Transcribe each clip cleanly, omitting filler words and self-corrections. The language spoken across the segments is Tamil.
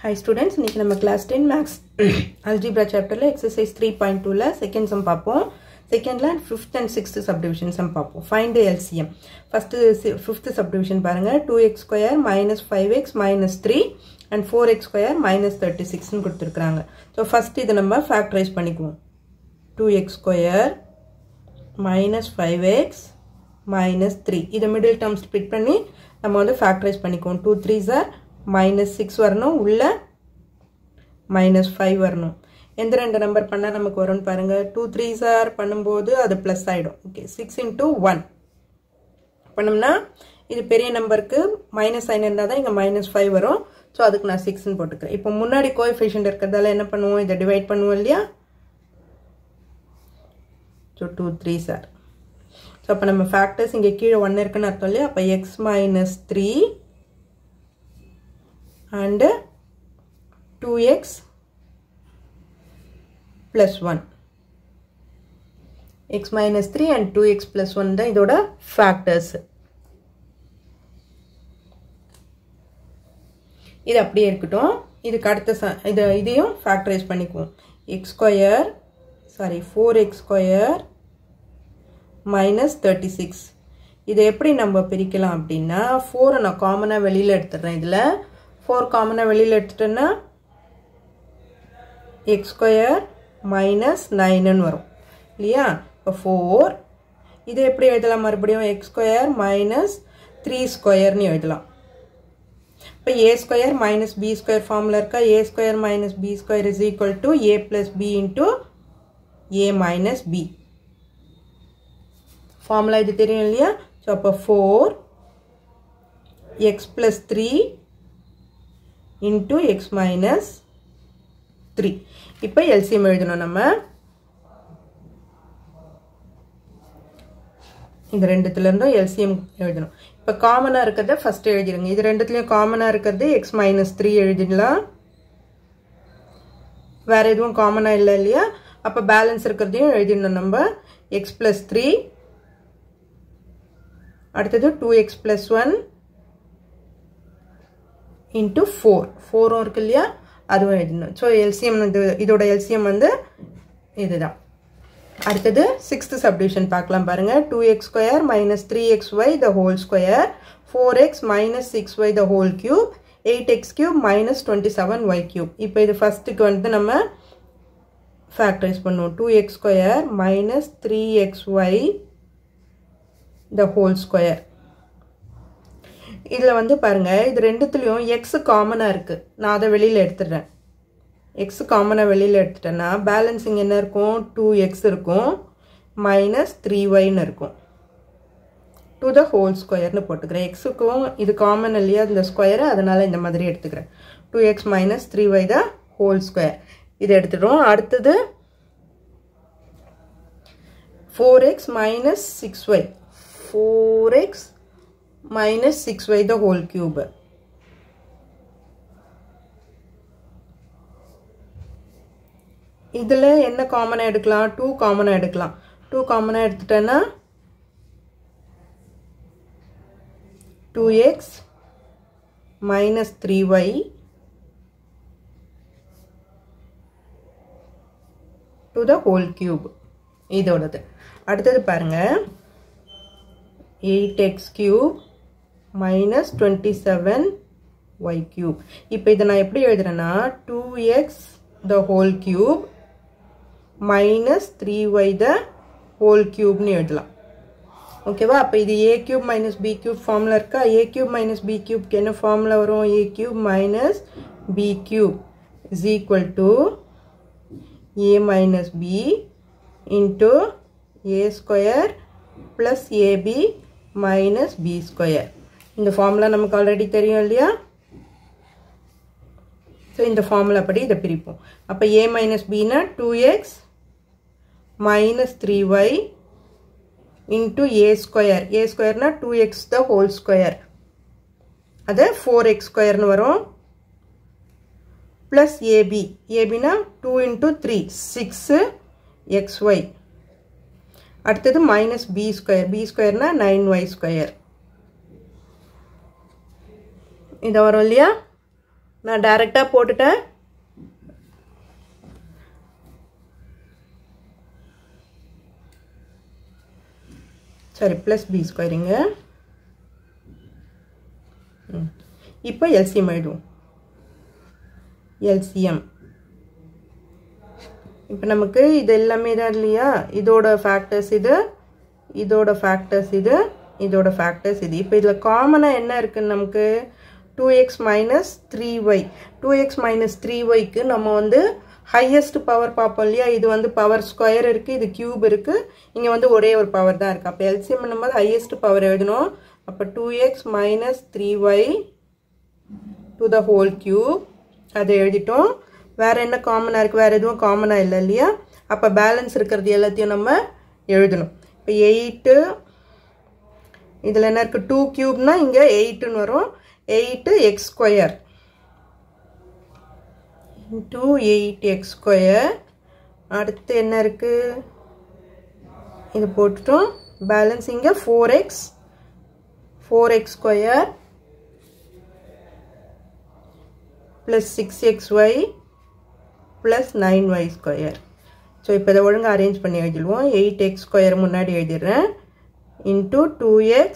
Hi students, இன்னைக்கு நம்ம class 10 maths algebra chapter ல exercise 3.2 ல second sum பார்ப்போம். Second ல 5th and 6th subdivision sum பார்ப்போம். Find the LCM. First 5th subdivision பாருங்க 2x square minus 5x minus 3 and 4x square minus 36 ன்னு கொடுத்திருக்காங்க. So first இத நம்ம factorize பண்ணிக்குவோம். 2x square minus 5x minus 3. இத middle term split பண்ணி நம்ம வந்து factorize பண்ணிக்குவோம். 2 3s are minus 6 வரணும் உள்ள minus 5 வரணும் எந்த ரெண்டு நம்பர் பண்ணா நமக்கு வரும்னு பாருங்க 2 3s are பண்ணும்போது அது plus ஆயிடும் ஓகே 6 into 1 பண்ணோம்னா இது பெரிய நம்பருக்கு மைனஸ் சைன் இருந்தா தான் இங்க minus 5 வரும் சோ அதுக்கு நான் 6 ன்னு போட்டுக்கிறேன் இப்போ முன்னாடி கோஎஃபிஷியன்ட் இருக்கறதால என்ன பண்ணுவோம் இத டிவைட் பண்ணுவோம் இல்லையா சோ 2 3s are சோ அப்ப நம்ம ஃபேக்டர்ஸ் இங்க கீழ 1 இருக்குன்னு அர்த்தம் இல்லையா அப்ப x minus 3 and 2x plus 1 x minus 3 and 2x plus 1 தான் இதோட factors இது அப்படியே இருக்கட்டும் இதுக்கு அடுத்த இதையும் factorize பண்ணிக்குவோம் x square 4x square minus 36 இதை எப்படி நம்ம பிரிக்கலாம் அப்படின்னா 4 நான் காமனா வெளியில எடுத்துறேன் இதுல 4 காமனா வெளியில எடுத்துட்டேன்னா x square minus 9 ன்னு வரும் இல்லையா அப்ப 4 இது எப்படி எழுதலாம் மறுபடியும் x square minus 3 square ன்னு எழுதலாம் அப்ப a square minus b square formula இருக்கா a square minus b square is equal to a plus b into a minus b formula இது தெரியும் இல்லையா சோ அப்ப 4 x plus 3 into x minus 3 இப்ப LCM எழுதணும் நம்ம இந்த ரெண்டுத்துல இருந்தும் LCM எழுதணும் இப்ப காமனா இருக்கறத ஃபர்ஸ்ட் எழுதிருங்க இது ரெண்டுத்துலயும் காமனா இருக்குது x minus 3 எழுதிடலாம் வேற எதுவும் காமனா இல்ல இல்லையா அப்ப பேலன்ஸ் இருக்கறதையும் எழுதிடணும் நம்ம x plus 3 அடுத்தது 2x plus 1 into 4 இருக்கு இல்லையா அதுவும் எழுதணும் சோ LCM இதோட LCM வந்து இதுதான் அடுத்தது 6th subdivision பார்க்கலாம் பாருங்க 2x square minus 3xy the whole square 4x minus 6y the whole cube 8x cube minus 27y cube இப்போ இது ஃபர்ஸ்ட்க்கு வந்து நம்ம ஃபேக்டரைஸ் பண்ணுவோம் 2x square minus 3xy the whole square இதுல வந்து பாருங்க இது ரெண்டுத்துலயும் x காமனா இருக்கு நான் அத வெளியில எடுத்துறேன் x காமனா வெளியில எடுத்துட்டேனா பேலன்சிங் என்ன இருக்கும் 2x இருக்கும் minus 3y ன்னு இருக்கும் to the whole square ன்னு போட்டுக்கிறேன் x க்கும் இது காமன் இல்லையா இந்த ஸ்கொயர் அதனால இந்த மாதிரி எடுத்துக்கிறேன் 2x minus 3y the whole square இது எடுத்துறோம் அடுத்து 4x minus 6y 4x minus 6y the whole cube இதுல என்ன காமனா எடுக்கலாம் 2 காமனா எடுக்கலாம் 2 காமனா எடுத்துட்டேனா 2x minus 3y to the whole cube இதோடது அடுத்து பாருங்க 8x cube minus 27y cube இப்போ இத நான் எப்படி எழுதுறேன்னா 2x the whole cube minus 3y the whole cube ன்னு எழுதலாம் ஓகேவா அப்ப இது a cube minus b cube formula இருக்கா a cube minus b cube க்கு என்ன ஃபார்முலா வரும் a cube minus b cube is equal to a minus b into a square plus ab minus b square இந்த ஃபார்முலா நமக்கு ஆல்ரெடி தெரியும் இல்லையா சோ இந்த ஃபார்முலா படி இத பிரிப்போம் அப்ப a minus b னா 2x minus 3y into a square னா 2x the whole square அது 4x square ன்னு வரும் plus ab னா 2 into 3 6xy அடுத்து minus b square னா 9y square இது வரும் இல்லையா நான் டைரெக்டாக போட்டுட்டேன். சரி, ப்ளஸ் பி ஸ்கொயரிங்க. இப்போ எல்சிஎம் ஆகிடும். எல்சிஎம் இப்போ நமக்கு இது எல்லாமே தான் இல்லையா, இதோட ஃபேக்டர்ஸ் இது, இதோட ஃபேக்டர்ஸ் இது, இதோட ஃபேக்டர்ஸ் இது. இப்போ இதில் காமனாக என்ன இருக்குன்னு நமக்கு 2x minus 3y. 2x minus 3yக்கு நம்ம வந்து ஹையஸ்ட் பவர் பார்ப்போம் இல்லையா, இது வந்து பவர் ஸ்கொயர் இருக்குது, இது கியூப் இருக்குது, இங்கே வந்து ஒரே ஒரு பவர் தான் இருக்குது. அப்போ எல்சிஎம் பண்ணும்போது ஹையஸ்ட் பவர் எழுதணும். அப்போ 2x minus 3y to the whole cube அதை எழுதிட்டோம். வேறு என்ன காமனாக இருக்குது, வேறு எதுவும் காமனாக இல்லை இல்லையா. அப்போ பேலன்ஸ் இருக்கிறது எல்லாத்தையும் நம்ம எழுதணும். இப்போ 8 இதில் என்ன இருக்குது, 2 கியூப்னா இங்கே 8ன்னு வரும். 8x square into 8x square. அடுத்து என்ன இருக்குது, இது போட்டுட்டோம். பேலன்ஸ் இங்கே 4x square plus 6xy plus 9y square. So இப்போ இதை ஒழுங்காக அரேஞ்ச் பண்ணி எழுதிடுவோம். 8x ஸ்கொயர் முன்னாடி எழுதிடுறேன். Into 2x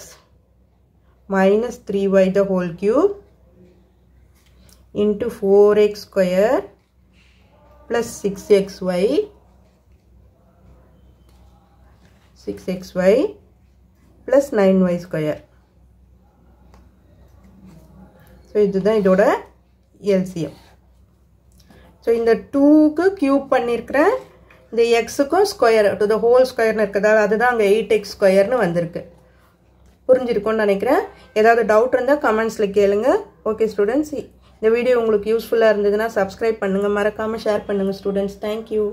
minus 3y the whole cube into 4x square plus 6xy plus 9y square. So இதுதான் இதோட LCM. So இந்த 2க்கு கியூப் பண்ணியிருக்கிறேன், இந்த எக்ஸுக்கும் ஸ்கொயர் டு த ஹோல் ஸ்கொயர்னு இருக்கிறதால அதுதான் அங்கே 8x ஸ்கொயர்னு வந்திருக்கு. புரிஞ்சிருக்கும்னு நினைக்கிறேன். ஏதாவது டவுட் இருந்தால் கமெண்ட்ஸில் கேளுங்க. ஓகே ஸ்டூடெண்ட்ஸ், இந்த வீடியோ உங்களுக்கு யூஸ்ஃபுல்லாக இருந்ததுன்னா சப்ஸ்கிரைப் பண்ணுங்கள், மறக்காமல் ஷேர் பண்ணுங்கள் ஸ்டூடெண்ட்ஸ். தேங்க்யூ.